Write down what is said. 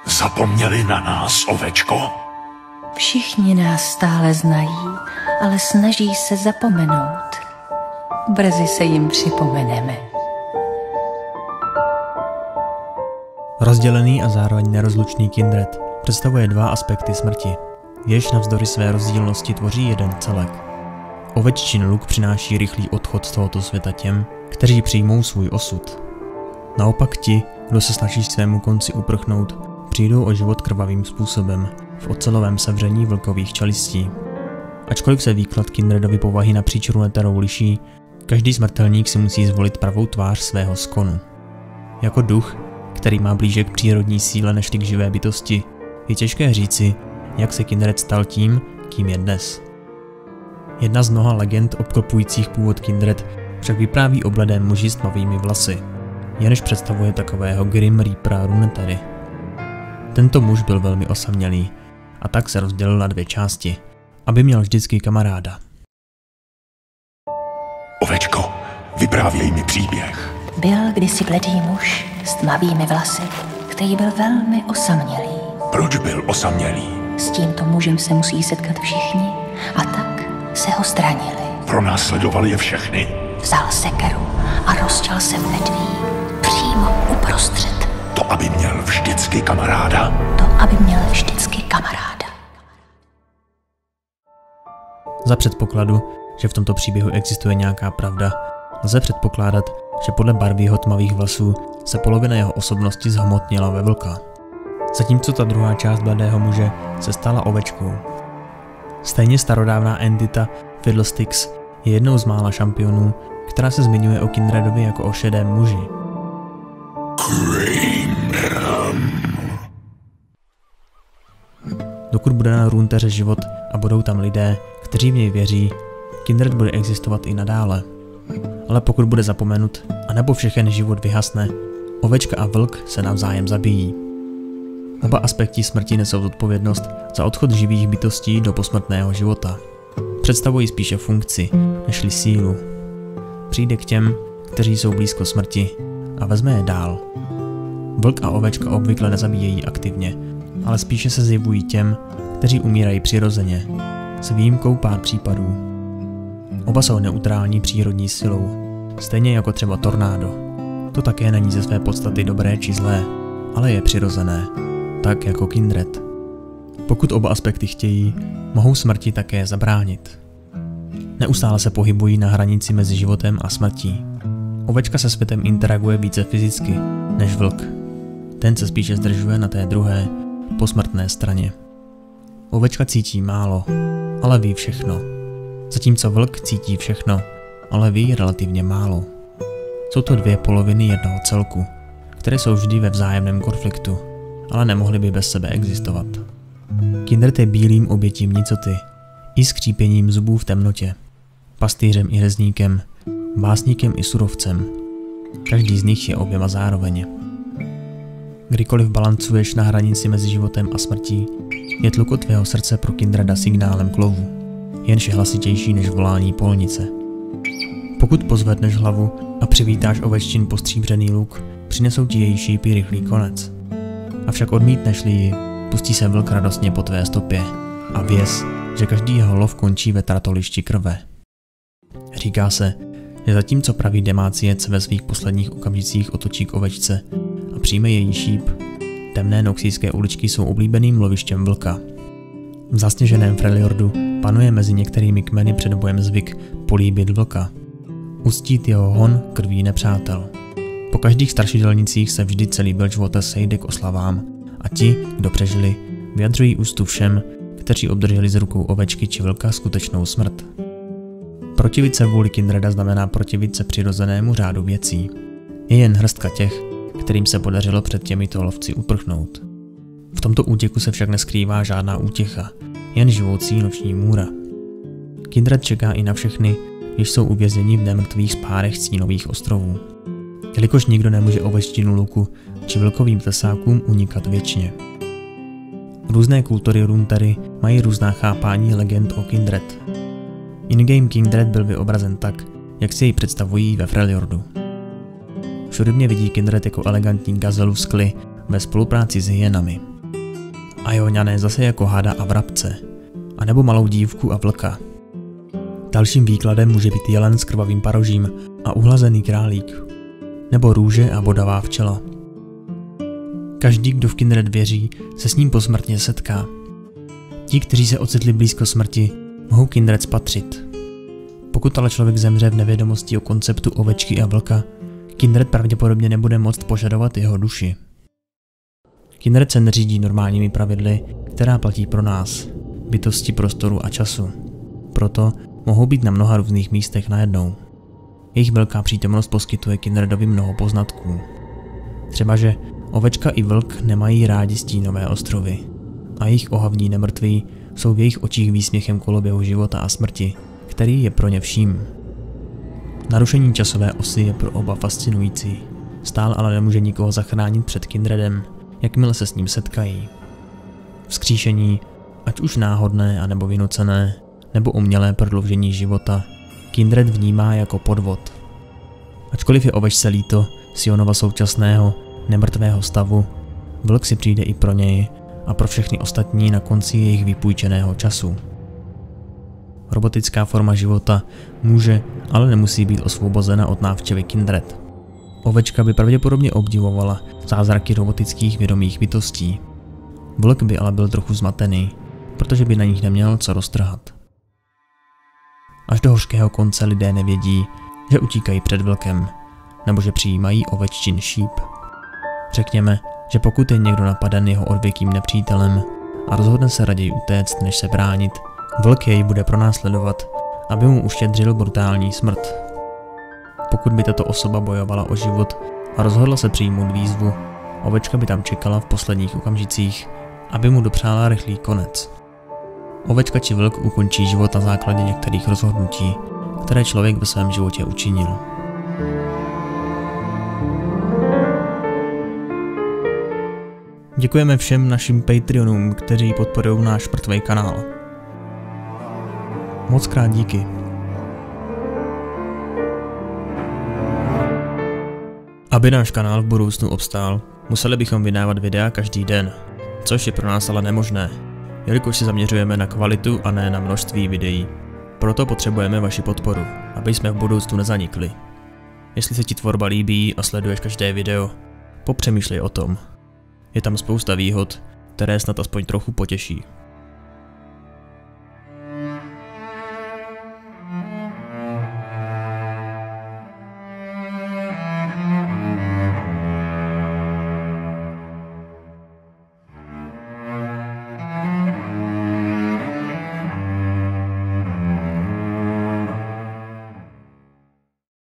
Zapomněli na nás, ovečko? Všichni nás stále znají, ale snaží se zapomenout. Brzy se jim připomeneme. Rozdělený a zároveň nerozlučný Kindred představuje dva aspekty smrti, jež navzdory své rozdílnosti tvoří jeden celek. Oveččin luk přináší rychlý odchod z tohoto světa těm, kteří přijmou svůj osud. Naopak ti, kdo se snaží svému konci uprchnout, přijdou o život krvavým způsobem, v ocelovém sevření vlkových čelistí. Ačkoliv se výklad Kindredovy povahy napříč Runeterrou liší, každý smrtelník si musí zvolit pravou tvář svého skonu. Jako duch, který má blíže k přírodní síle než k živé bytosti, je těžké říci, jak se Kindred stal tím, kým je dnes. Jedna z mnoha legend obklopujících původ Kindred však vypráví o bledém muži s tmavými vlasy, jenž představuje takového Grim Reapera Runeterry. Tento muž byl velmi osamělý a tak se rozdělil na dvě části, aby měl vždycky kamaráda. Ovečko, vyprávěj mi příběh. Byl kdysi bledý muž s tmavými vlasy, který byl velmi osamělý. Proč byl osamělý? S tímto mužem se musí setkat všichni a tak se ho stranili. Pronásledovali je všechny? Vzal sekeru a rozděl se v ledví přímo uprostřed. To, aby měl vždycky kamaráda? To, aby měl vždycky kamaráda. Za předpokladu, že v tomto příběhu existuje nějaká pravda, lze předpokládat, že podle barvy jeho tmavých vlasů se polovina jeho osobnosti zhmotnila ve vlka. Zatímco ta druhá část bledého muže se stala ovečkou. Stejně starodávná entita Fiddlesticks je jednou z mála šampionů, která se zmiňuje o Kindredovi jako o šedém muži. Dokud bude na Runeterře život a budou tam lidé, kteří v něj věří, Kindred bude existovat i nadále. Ale pokud bude zapomenut, anebo všechen život vyhasne, ovečka a vlk se navzájem zabijí. Oba aspekty smrti nesou zodpovědnost za odchod živých bytostí do posmrtného života. Představují spíše funkci, nežli sílu. Přijde k těm, kteří jsou blízko smrti a vezme je dál. Vlk a ovečka obvykle nezabíjejí aktivně, ale spíše se zjevují těm, kteří umírají přirozeně, s výjimkou pár případů. Oba jsou neutrální přírodní silou, stejně jako třeba tornádo. To také není ze své podstaty dobré či zlé, ale je přirozené, tak jako Kindred. Pokud oba aspekty chtějí, mohou smrti také zabránit. Neustále se pohybují na hranici mezi životem a smrtí. Ovečka se světem interaguje více fyzicky než vlk. Ten se spíše zdržuje na té druhé, posmrtné straně. Ovečka cítí málo, ale ví všechno. Zatímco vlk cítí všechno, ale ví relativně málo. Jsou to dvě poloviny jednoho celku, které jsou vždy ve vzájemném konfliktu, ale nemohly by bez sebe existovat. Kindred je bílým obětím nicoty, i skřípěním zubů v temnotě, pastýřem i řezníkem, básníkem i surovcem. Každý z nich je oběma zároveň. Kdykoliv balancuješ na hranici mezi životem a smrtí, je tlukot tvého srdce pro Kindreda signálem k lovu, jenž je hlasitější než volání polnice. Pokud pozvedneš hlavu a přivítáš oveččin postříbřený luk, přinesou ti její šípy rychlý konec. Avšak odmítneš-li ji, pustí se vlk radostně po tvé stopě a věz, že každý jeho lov končí ve tratolišti krve. Říká se, že zatímco pravý demáciec ve svých posledních okamžicích otočí k ovečce a přijme její šíp, temné noxijské uličky jsou oblíbeným lovištěm vlka. V zasněženém Freljordu panuje mezi některými kmeny před bojem zvyk políbit vlka, uctít jeho hon krví nepřátel. Po každých strašidelnicích se vždy celý Bilgewater sejde k oslavám a ti, kdo přežili, vyjadřují úctu všem, kteří obdrželi z rukou ovečky či vlka skutečnou smrt. Protivit se vůli Kindreda znamená protivit se přirozenému řádu věcí. Je jen hrstka těch, kterým se podařilo před těmito lovci uprchnout. V tomto útěku se však neskrývá žádná útěcha, jen živoucí noční můra. Kindred čeká i na všechny, když jsou uvězněni v nemrtvých spárech stínových ostrovů. Jelikož nikdo nemůže oveččinu luku či vlkovým tesákům unikat věčně. Různé kultury Runeterry mají různá chápání legend o Kindred. In-game Kindred byl vyobrazen tak, jak si jej představují ve Freljordu. Všude mě vidí Kindred jako elegantní gazelu v skli ve spolupráci s hyenami. a jeho ňané zase jako hada a vrabce, anebo malou dívku a vlka. Dalším výkladem může být jelen s krvavým parožím a uhlazený králík, nebo růže a bodavá včela. Každý, kdo v Kindred věří, se s ním posmrtně setká. Ti, kteří se ocitli blízko smrti, mohou Kindred spatřit. Pokud ale člověk zemře v nevědomosti o konceptu ovečky a vlka, Kindred pravděpodobně nebude moct požadovat jeho duši. Kindred se neřídí normálními pravidly, která platí pro nás, bytosti prostoru a času. Proto mohou být na mnoha různých místech najednou. Jejich velká přítomnost poskytuje Kindredovi mnoho poznatků. Třeba, že ovečka i vlk nemají rádi stínové ostrovy a jejich ohavní nemrtví jsou v jejich očích výsměchem koloběhu života a smrti, který je pro ně vším. Narušení časové osy je pro oba fascinující, stále ale nemůže nikoho zachránit před Kindredem, jakmile se s ním setkají. Vzkříšení, ať už náhodné anebo vynucené, nebo umělé prodloužení života, Kindred vnímá jako podvod. Ačkoliv je ovečce líto Sionova současného, nemrtvého stavu, vlk si přijde i pro něj a pro všechny ostatní na konci jejich vypůjčeného času. Robotická forma života může, ale nemusí být osvobozena od návštěvy Kindred. Ovečka by pravděpodobně obdivovala zázraky robotických vědomých bytostí. Vlk by ale byl trochu zmatený, protože by na nich neměl co roztrhat. Až do hořkého konce lidé nevědí, že utíkají před vlkem, nebo že přijímají oveččin šíp. Řekněme, že pokud je někdo napaden jeho odvěkým nepřítelem a rozhodne se raději utéct, než se bránit, vlk jej bude pronásledovat, aby mu uštědřil brutální smrt. Pokud by tato osoba bojovala o život a rozhodla se přijmout výzvu, ovečka by tam čekala v posledních okamžicích, aby mu dopřála rychlý konec. Ovečka či vlk ukončí život na základě některých rozhodnutí, které člověk ve svém životě učinil. Děkujeme všem našim Patreonům, kteří podporují náš mrtvej kanál. Moc krát díky. Aby náš kanál v budoucnu obstál, museli bychom vydávat videa každý den, což je pro nás ale nemožné, jelikož se zaměřujeme na kvalitu a ne na množství videí. Proto potřebujeme vaši podporu, aby jsme v budoucnu nezanikli. Jestli se ti tvorba líbí a sleduješ každé video, popřemýšlej o tom. Je tam spousta výhod, které snad aspoň trochu potěší.